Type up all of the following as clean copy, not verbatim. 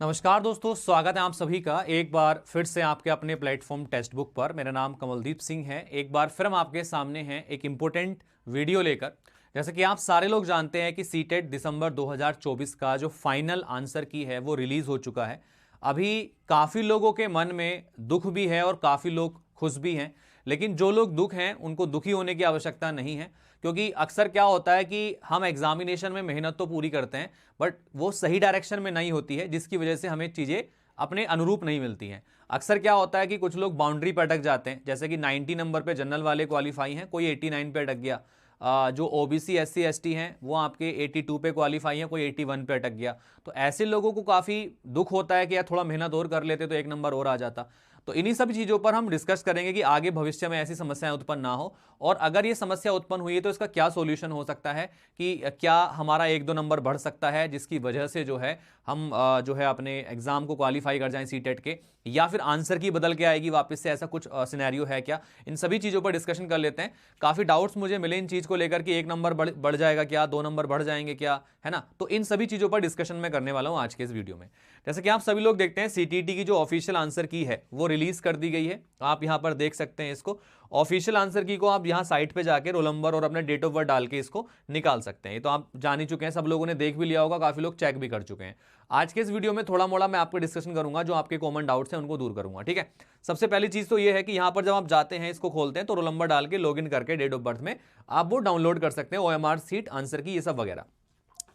नमस्कार दोस्तों, स्वागत है आप सभी का एक बार फिर से आपके अपने प्लेटफॉर्म टेक्स्ट बुक पर। मेरा नाम कमलदीप सिंह है। एक बार फिर हम आपके सामने हैं एक इम्पोर्टेंट वीडियो लेकर। जैसे कि आप सारे लोग जानते हैं कि सीटेट दिसंबर 2024 का जो फाइनल आंसर की है वो रिलीज हो चुका है। अभी काफ़ी लोगों के मन में दुख भी है और काफ़ी लोग खुश भी हैं, लेकिन जो लोग दुख हैं उनको दुखी होने की आवश्यकता नहीं है, क्योंकि अक्सर क्या होता है कि हम एग्जामिनेशन में मेहनत तो पूरी करते हैं बट वो सही डायरेक्शन में नहीं होती है, जिसकी वजह से हमें चीज़ें अपने अनुरूप नहीं मिलती हैं। अक्सर क्या होता है कि कुछ लोग बाउंड्री पर अटक जाते हैं, जैसे कि 90 नंबर पे जनरल वाले क्वालिफाई हैं, कोई 89 पे अटक गया। जो ओबीसी एससी एसटी हैं वो आपके 82 पे क्वालिफाई हैं, कोई 81 पे अटक गया। तो ऐसे लोगों को काफ़ी दुख होता है कि यार थोड़ा मेहनत और कर लेते तो एक नंबर और आ जाता। तो इन्हीं सभी चीज़ों पर हम डिस्कस करेंगे कि आगे भविष्य में ऐसी समस्याएं उत्पन्न ना हो, और अगर ये समस्या उत्पन्न हुई है तो इसका क्या सॉल्यूशन हो सकता है, कि क्या हमारा एक दो नंबर बढ़ सकता है जिसकी वजह से जो है हम जो है अपने एग्जाम को क्वालिफाई कर जाएं सीटेट के, या फिर आंसर की बदल के आएगी वापस से, ऐसा कुछ सिनेरियो है क्या। इन सभी चीज़ों पर डिस्कशन कर लेते हैं। काफ़ी डाउट्स मुझे मिले इन चीज़ को लेकर कि एक नंबर बढ़ जाएगा क्या, दो नंबर बढ़ जाएंगे क्या, है ना। तो इन सभी चीज़ों पर डिस्कशन मैं करने वाला हूँ आज के इस वीडियो में। जैसे कि आप सभी लोग देखते हैं सीटीटी की जो ऑफिशियल आंसर की है वो रिलीज कर दी गई है। आप यहां पर देख सकते हैं इसको, ऑफिशियल आंसर की को आप यहां साइट पे जाके रोल नंबर और अपने डेट ऑफ बर्थ डाल के इसको निकाल सकते हैं। ये तो आप जान ही चुके हैं, सब लोगों ने देख भी लिया होगा, काफी लोग चेक भी कर चुके हैं। आज के इस वीडियो में थोड़ा मोड़ा मैं आपको डिस्कशन करूंगा, जो आपके कॉमन डाउट्स हैं उनको दूर करूंगा, ठीक है। सबसे पहली चीज तो ये है कि यहां पर जब आप जाते हैं, इसको खोलते हैं तो रोल नंबर डाल के लॉग इन करके डेट ऑफ बर्थ में आप वो डाउनलोड कर सकते हैं, OMR सीट आंसर की, ये सब वगैरह।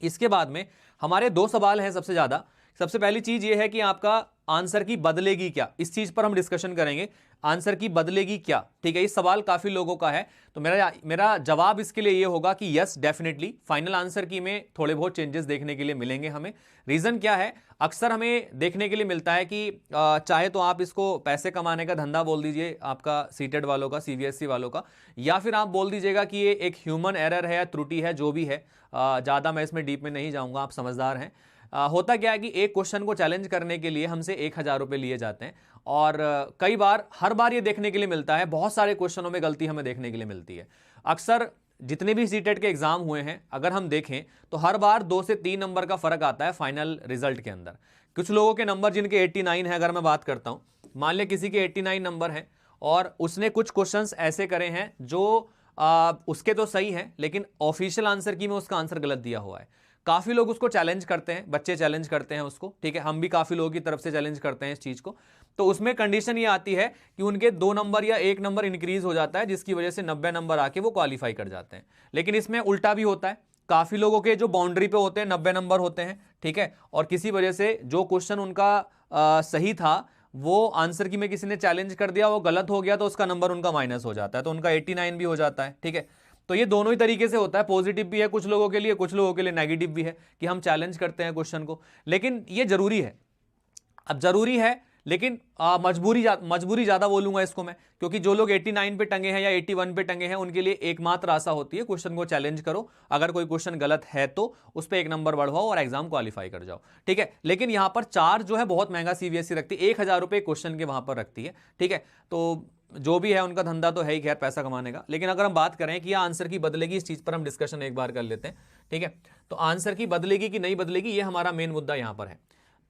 इसके बाद में हमारे दो सवाल हैं सबसे ज्यादा। सबसे पहली चीज ये है कि आपका आंसर की बदलेगी क्या, इस चीज पर हम डिस्कशन करेंगे। आंसर की बदलेगी क्या, ठीक है, ये सवाल काफी लोगों का है। तो मेरा जवाब इसके लिए ये होगा कि यस, डेफिनेटली फाइनल आंसर की में थोड़े बहुत चेंजेस देखने के लिए मिलेंगे हमें। रीजन क्या है, अक्सर हमें देखने के लिए मिलता है कि चाहे तो आप इसको पैसे कमाने का धंधा बोल दीजिए, आपका सीटेट वालों का, सीबीएसई वालों का, या फिर आप बोल दीजिएगा कि ये एक ह्यूमन एरर है या त्रुटि है, जो भी है। ज्यादा मैं इसमें डीप में नहीं जाऊंगा, आप समझदार हैं। होता क्या है कि एक क्वेश्चन को चैलेंज करने के लिए हमसे 1000 रुपये लिए जाते हैं, और कई बार, हर बार ये देखने के लिए मिलता है, बहुत सारे क्वेश्चनों में गलती हमें देखने के लिए मिलती है। अक्सर जितने भी सीटेट के एग्जाम हुए हैं अगर हम देखें तो हर बार 2 से 3 नंबर का फर्क आता है फाइनल रिजल्ट के अंदर। कुछ लोगों के नंबर जिनके 89 है, अगर मैं बात करता हूं, मान लिया किसी के 89 नंबर हैं और उसने कुछ क्वेश्चंस ऐसे करे हैं जो उसके तो सही हैं, लेकिन ऑफिशियल आंसर की में उसका आंसर गलत दिया हुआ है। काफी लोग उसको चैलेंज करते हैं, बच्चे चैलेंज करते हैं उसको, ठीक है, हम भी काफी लोगों की तरफ से चैलेंज करते हैं इस चीज को। तो उसमें कंडीशन ये आती है कि उनके 2 नंबर या 1 नंबर इंक्रीज हो जाता है, जिसकी वजह से 90 नंबर आके वो क्वालिफाई कर जाते हैं। लेकिन इसमें उल्टा भी होता है, काफी लोगों के जो बाउंड्री पे होते हैं 90 नंबर होते हैं, ठीक है, और किसी वजह से जो क्वेश्चन उनका सही था वो आंसर की में किसी ने चैलेंज कर दिया, वो गलत हो गया, तो उसका नंबर उनका माइनस हो जाता है, तो उनका 89 भी हो जाता है, ठीक है। तो ये दोनों ही तरीके से होता है, पॉजिटिव भी है कुछ लोगों के लिए, कुछ लोगों के लिए नेगेटिव भी है कि हम चैलेंज करते हैं क्वेश्चन को। लेकिन ये जरूरी है, अब जरूरी है, लेकिन मजबूरी ज्यादा बोलूंगा इसको मैं, क्योंकि जो लोग 89 पे टंगे हैं या 81 पे टंगे हैं उनके लिए एकमात्र आशा होती है क्वेश्चन को चैलेंज करो, अगर कोई क्वेश्चन गलत है तो उस पर 1 नंबर बढ़वाओ और एग्जाम क्वालिफाई कर जाओ, ठीक है। लेकिन यहां पर चार्ज जो है बहुत महंगा सीबीएसई रखती है, 1000 रुपये क्वेश्चन के वहां पर रखती है, ठीक है। तो जो भी है उनका धंधा तो है ही, खैर, पैसा कमाने का। लेकिन अगर हम बात करें कि यह आंसर की बदलेगी, इस चीज पर हम डिस्कशन एक बार कर लेते हैं, ठीक है। तो आंसर की बदलेगी कि नहीं बदलेगी, ये हमारा मेन मुद्दा यहां पर है।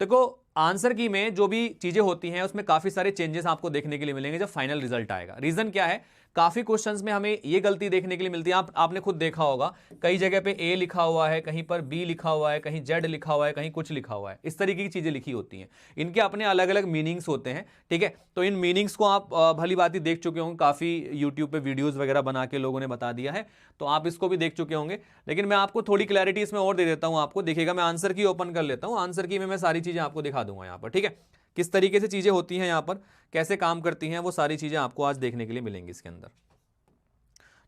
देखो, आंसर की में जो भी चीजें होती हैं उसमें काफी सारे चेंजेस आपको देखने के लिए मिलेंगे जब फाइनल रिजल्ट आएगा। रीजन क्या है, काफी क्वेश्चंस में हमें ये गलती देखने के लिए मिलती है, आपने खुद देखा होगा, कई जगह पे ए लिखा हुआ है, कहीं पर बी लिखा हुआ है, कहीं जेड लिखा हुआ है, कहीं कुछ लिखा हुआ है, इस तरीके की चीजें लिखी होती हैं। इनके अपने अलग अलग मीनिंग्स होते हैं, ठीक है। तो इन मीनिंग्स को आप भली बात ही देख चुके होंगे, काफी यूट्यूब पे वीडियोज वगैरह बना के लोगों ने बता दिया है, तो आप इसको भी देख चुके होंगे। लेकिन मैं आपको थोड़ी क्लैरिटी इसमें और दे देता हूं, आपको देखिएगा, मैं आंसर की ओपन कर लेता हूं, आंसर की में मैं सारी चीजें आपको दिखा दूंगा यहाँ पर, ठीक है। किस तरीके से चीजें होती हैं यहाँ पर, कैसे काम करती हैं, वो सारी चीजें आपको आज देखने के लिए मिलेंगी इसके अंदर,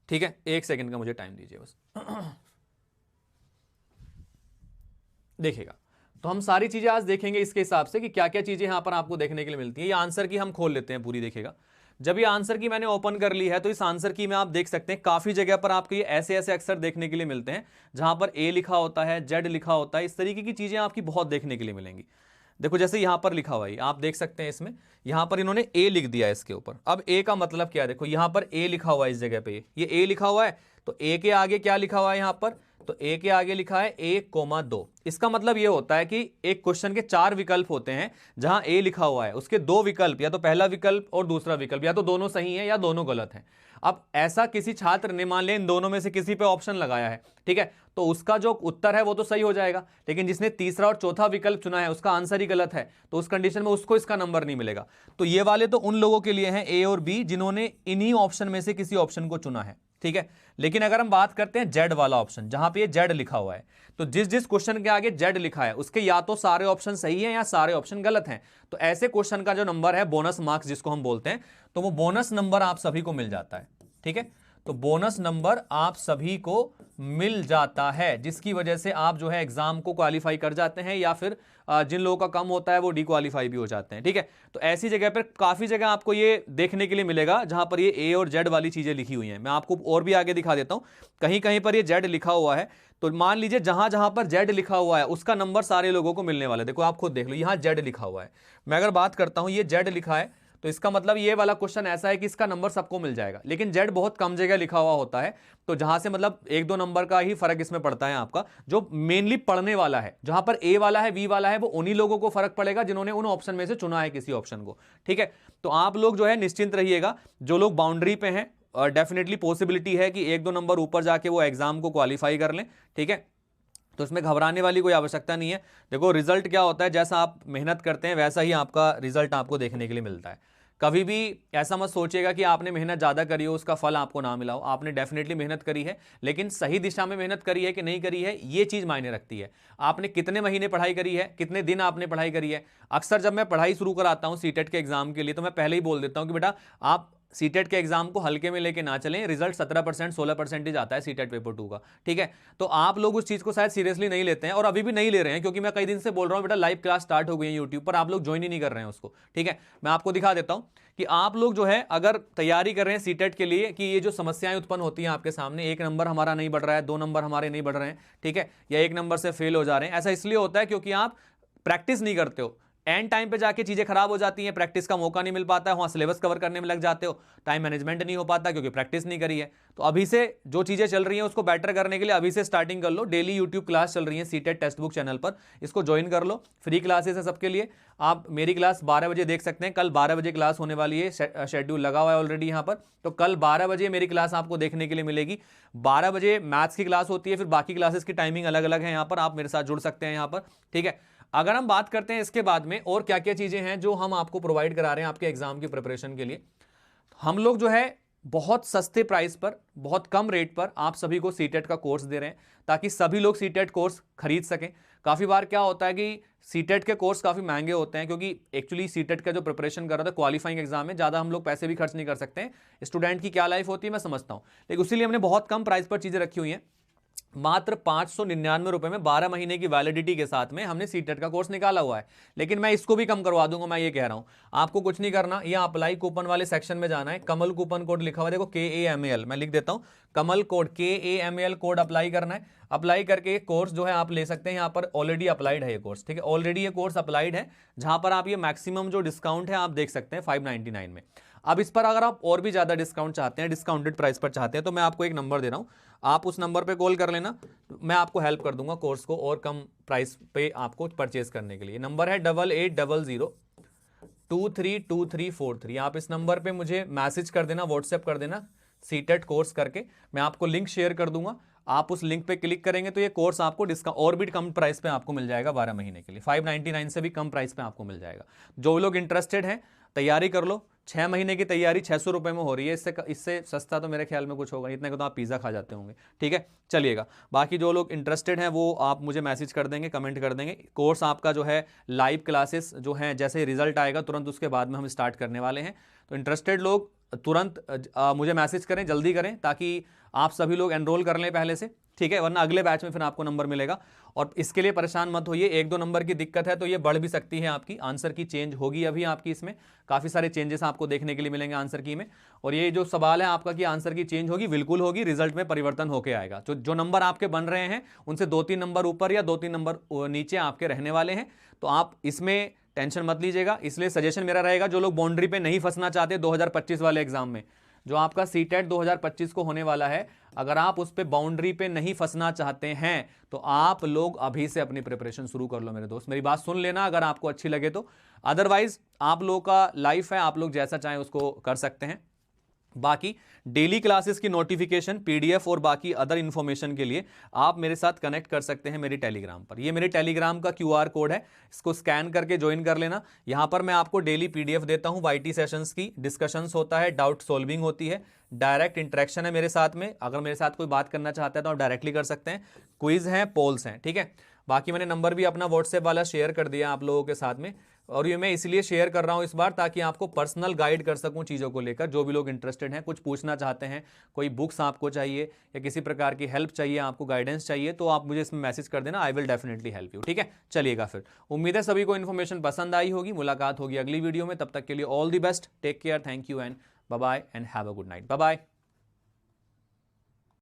ठीक है। 1 सेकंड का मुझे टाइम दीजिए बस। देखिएगा, तो हम सारी चीजें आज देखेंगे इसके हिसाब से कि क्या क्या चीजें यहां पर आपको देखने के लिए मिलती हैं। ये आंसर की हम खोल लेते हैं पूरी, देखिएगा। जब ये आंसर की मैंने ओपन कर ली है तो इस आंसर की में आप देख सकते हैं काफी जगह पर आपको ये ऐसे ऐसे अक्षर देखने के लिए मिलते हैं जहां पर ए लिखा होता है, जेड लिखा होता है, इस तरीके की चीजें आपकी बहुत देखने के लिए मिलेंगी। देखो, जैसे यहां पर लिखा हुआ है, आप देख सकते हैं इसमें, यहां पर इन्होंने ए लिख दिया है इसके ऊपर। अब ए का मतलब क्या है, देखो यहां पर ए लिखा हुआ है, इस जगह पे ये ए लिखा हुआ है, तो ए के आगे क्या लिखा हुआ है, यहां पर तो ए के आगे लिखा है 1,2। इसका मतलब ये होता है कि एक क्वेश्चन के 4 विकल्प होते हैं, जहां ए लिखा हुआ है उसके 2 विकल्प, या तो पहला विकल्प और दूसरा विकल्प, या तो दोनों सही है या दोनों गलत हैं। अब ऐसा किसी छात्र ने मान लिया इन दोनों में से किसी पे ऑप्शन लगाया है, ठीक है, तो उसका जो उत्तर है वो तो सही हो जाएगा, लेकिन जिसने तीसरा और चौथा विकल्प चुना है उसका आंसर ही गलत है, तो उस कंडीशन में उसको इसका नंबर नहीं मिलेगा। तो ये वाले तो उन लोगों के लिए हैं ए और बी जिन्होंने इन्हीं ऑप्शन में से किसी ऑप्शन को चुना है, ठीक है। लेकिन अगर हम बात करते हैं जेड वाला ऑप्शन, जहां पे ये जेड लिखा हुआ है, तो जिस जिस क्वेश्चन के आगे जेड लिखा है उसके या तो सारे ऑप्शन सही हैं या सारे ऑप्शन गलत हैं, तो ऐसे क्वेश्चन का जो नंबर है बोनस मार्क्स जिसको हम बोलते हैं, तो वो बोनस नंबर आप सभी को मिल जाता है, ठीक है। तो बोनस नंबर आप सभी को मिल जाता है, जिसकी वजह से आप जो है एग्जाम को क्वालिफाई कर जाते हैं, या फिर जिन लोगों का कम होता है वो डिक्वालीफाई भी हो जाते हैं, ठीक है। तो ऐसी जगह पर काफी जगह आपको ये देखने के लिए मिलेगा जहां पर ये ए और जेड वाली चीजें लिखी हुई हैं। मैं आपको और भी आगे दिखा देता हूं, कहीं कहीं पर ये जेड लिखा हुआ है, तो मान लीजिए जहां जहां पर जेड लिखा हुआ है उसका नंबर सारे लोगों को मिलने वाला है। देखो आप खुद देख लो, यहां जेड लिखा हुआ है, मैं अगर बात करता हूं ये जेड लिखा है, तो इसका मतलब ये वाला क्वेश्चन ऐसा है कि इसका नंबर सबको मिल जाएगा, लेकिन जेड बहुत कम जगह लिखा हुआ होता है, तो जहां से मतलब 1-2 नंबर का ही फर्क इसमें पड़ता है आपका। जो मेनली पढ़ने वाला है, जहां पर ए वाला है, बी वाला है, वो उन्हीं लोगों को फर्क पड़ेगा जिन्होंने उन ऑप्शन में से चुना है किसी ऑप्शन को, ठीक है। तो आप लोग जो है निश्चिंत रहिएगा, जो लोग बाउंड्री पे हैं, और डेफिनेटली पॉसिबिलिटी है कि 1-2 नंबर ऊपर जाके वो एग्जाम को क्वालिफाई कर लें, ठीक है। तो इसमें घबराने वाली कोई आवश्यकता नहीं है। देखो रिजल्ट क्या होता है, जैसा आप मेहनत करते हैं वैसा ही आपका रिजल्ट आपको देखने के लिए मिलता है। कभी भी ऐसा मत सोचिएगा कि आपने मेहनत ज़्यादा करी हो उसका फल आपको ना मिला हो। आपने डेफिनेटली मेहनत करी है, लेकिन सही दिशा में मेहनत करी है कि नहीं करी है, ये चीज़ मायने रखती है। आपने कितने महीने पढ़ाई करी है, कितने दिन आपने पढ़ाई करी है। अक्सर जब मैं पढ़ाई शुरू कराता हूँ सीटेट के एग्जाम के लिए, तो मैं पहले ही बोल देता हूँ कि बेटा आप सीटेट के एग्जाम को हल्के में लेके ना चलें। रिजल्ट 17% 16% आता है सीटेट पेपर 2 का, ठीक है। तो आप लोग उस चीज को शायद सीरियसली नहीं लेते हैं, और अभी भी नहीं ले रहे हैं, क्योंकि मैं कई दिन से बोल रहा हूं बेटा लाइव क्लास स्टार्ट हो गई है यूट्यूब पर, आप लोग ज्वाइन ही नहीं कर रहे हैं उसको, ठीक है। मैं आपको दिखा देता हूं कि आप लोग जो है अगर तैयारी कर रहे हैं सीटेट के लिए, कि ये जो समस्याएं उत्पन्न होती हैं आपके सामने, 1 नंबर हमारा नहीं बढ़ रहा है, 2 नंबर हमारे नहीं बढ़ रहे हैं, ठीक है, या 1 नंबर से फेल हो जा रहे हैं, ऐसा इसलिए होता है क्योंकि आप प्रैक्टिस नहीं करते हो। एंड टाइम पे जाके चीजें खराब हो जाती हैं, प्रैक्टिस का मौका नहीं मिल पाता है, वहां सिलेबस कवर करने में लग जाते हो, टाइम मैनेजमेंट नहीं हो पाता क्योंकि प्रैक्टिस नहीं करी है। तो अभी से जो चीजें चल रही हैं उसको बेटर करने के लिए अभी से स्टार्टिंग कर लो। डेली यूट्यूब क्लास चल रही है सीटेट टेक्स्ट बुक चैनल पर, इसको ज्वाइन कर लो, फ्री क्लासेस है सबके लिए। आप मेरी क्लास 12 बजे देख सकते हैं, कल 12 बजे क्लास होने वाली है, शेड्यूल लगा हुआ है ऑलरेडी यहाँ पर। तो कल 12 बजे मेरी क्लास आपको देखने के लिए मिलेगी। 12 बजे मैथ्स की क्लास होती है, फिर बाकी क्लासेस की टाइमिंग अलग अलग है यहाँ पर, आप मेरे साथ जुड़ सकते हैं यहाँ पर, ठीक है। अगर हम बात करते हैं इसके बाद में और क्या क्या चीजें हैं जो हम आपको प्रोवाइड करा रहे हैं आपके एग्जाम की प्रिपरेशन के लिए, हम लोग जो है बहुत सस्ते प्राइस पर, बहुत कम रेट पर आप सभी को सीटेट का कोर्स दे रहे हैं, ताकि सभी लोग सीटेट कोर्स खरीद सकें। काफ़ी बार क्या होता है कि सीटेट के कोर्स काफ़ी महंगे होते हैं, क्योंकि एक्चुअली सीटेट का जो प्रिपरेशन कर रहा था क्वालिफाइंग एग्जाम में, ज़्यादा हम लोग पैसे भी खर्च नहीं कर सकते हैं। स्टूडेंट की क्या लाइफ होती है मैं समझता हूँ, लेकिन उसी लिए हमने बहुत कम प्राइस पर चीज़ें रखी हुई हैं। मात्र 599 रुपए में 12 महीने की वैलिडिटी के साथ में हमने सीटेट का कोर्स निकाला हुआ है। लेकिन मैं इसको भी कम करवा दूंगा, मैं ये कह रहा हूं। आपको कुछ नहीं करना, ये अप्लाई कूपन वाले सेक्शन में जाना है, कमल कूपन कोड लिखा हुआ है, देखो KAMAL, मैं लिख देता हूं, कमल कोड KAMAL कोड अप्लाई करना है। अप्लाई करके कोर्स जो है आप ले सकते हैं, यहाँ पर ऑलरेडी अप्लाइड है ये कोर्स, ठीक है, ऑलरेडी ये कोर्स अप्लाइड है, जहां पर आप ये मैक्सिमम जो डिस्काउंट है आप देख सकते हैं 599 में। अब इस पर अगर आप और भी ज्यादा डिस्काउंट चाहते हैं, डिस्काउंटेड प्राइस पर चाहते हैं, तो मैं आपको एक नंबर दे रहा हूं, आप उस नंबर पे कॉल कर लेना, मैं आपको हेल्प कर दूंगा कोर्स को और कम प्राइस पे आपको परचेज करने के लिए। नंबर है 8800232343। आप इस नंबर पे मुझे मैसेज कर देना, व्हाट्सएप कर देना सीटेट कोर्स करके, मैं आपको लिंक शेयर कर दूंगा। आप उस लिंक पे क्लिक करेंगे तो ये कोर्स आपको डिस्काउंट और भी कम प्राइस पे आपको मिल जाएगा 12 महीने के लिए, 599 से भी कम प्राइस पे आपको मिल जाएगा। जो लोग इंटरेस्टेड हैं तैयारी कर लो, 6 महीने की तैयारी 600 रुपये में हो रही है, इससे सस्ता तो मेरे ख्याल में कुछ होगा, इतने को तो आप पिज़्ज़ा खा जाते होंगे, ठीक है। चलिएगा, बाकी जो लोग इंटरेस्टेड हैं वो आप मुझे मैसेज कर देंगे, कमेंट कर देंगे। कोर्स आपका जो है लाइव क्लासेस जो हैं, जैसे रिजल्ट आएगा तुरंत उसके बाद में हम स्टार्ट करने वाले हैं। तो इंटरेस्टेड लोग तुरंत मुझे मैसेज करें, जल्दी करें, ताकि आप सभी लोग एनरोल कर लें पहले से, ठीक है, वरना अगले बैच में फिर आपको नंबर मिलेगा। और इसके लिए परेशान मत होइए, 1-2 नंबर की दिक्कत है तो ये बढ़ भी सकती है आपकी, आंसर की चेंज होगी अभी आपकी, इसमें काफ़ी सारे चेंजेस आपको देखने के लिए मिलेंगे आंसर की में। और ये जो सवाल है आपका कि आंसर की चेंज होगी, बिल्कुल होगी, रिजल्ट में परिवर्तन होकर आएगा। जो नंबर आपके बन रहे हैं उनसे 2-3 नंबर ऊपर या 2-3 नंबर नीचे आपके रहने वाले हैं, तो आप इसमें टेंशन मत लीजिएगा। इसलिए सजेशन मेरा रहेगा, जो लोग बाउंड्री पे नहीं फंसना चाहते 2025 वाले एग्जाम में, जो आपका सीटेट 2025 को होने वाला है, अगर आप उस पर बाउंड्री पे नहीं फंसना चाहते हैं तो आप लोग अभी से अपनी प्रिपरेशन शुरू कर लो मेरे दोस्त। मेरी बात सुन लेना अगर आपको अच्छी लगे तो, अदरवाइज आप लोगों का लाइफ है, आप लोग जैसा चाहें उसको कर सकते हैं। बाकी डेली क्लासेस की नोटिफिकेशन, पीडीएफ और बाकी अदर इंफॉर्मेशन के लिए आप मेरे साथ कनेक्ट कर सकते हैं मेरी टेलीग्राम पर। ये मेरे टेलीग्राम का क्यूआर कोड है, इसको स्कैन करके ज्वाइन कर लेना। यहां पर मैं आपको डेली पीडीएफ देता हूं, वाईटी सेशंस की डिस्कशंस होता है, डाउट सॉल्विंग होती है, डायरेक्ट इंटरेक्शन है मेरे साथ में। अगर मेरे साथ कोई बात करना चाहता है तो आप डायरेक्टली कर सकते हैं, क्विज हैं, पोल्स हैं, ठीक है। बाकी मैंने नंबर भी अपना व्हाट्सएप वाला शेयर कर दिया आप लोगों के साथ में, और ये मैं इसलिए शेयर कर रहा हूं इस बार ताकि आपको पर्सनल गाइड कर सकूं चीज़ों को लेकर। जो भी लोग इंटरेस्टेड हैं, कुछ पूछना चाहते हैं, कोई बुक्स आपको चाहिए या किसी प्रकार की हेल्प चाहिए, आपको गाइडेंस चाहिए, तो आप मुझे इसमें मैसेज कर देना, I will definitely help you, ठीक है। चलिएगा फिर, उम्मीद है सभी को इन्फॉर्मेशन पसंद आई होगी। मुलाकात होगी अगली वीडियो में, तब तक के लिए all the best, take care, thank you and bye bye and have a good night, bye bye.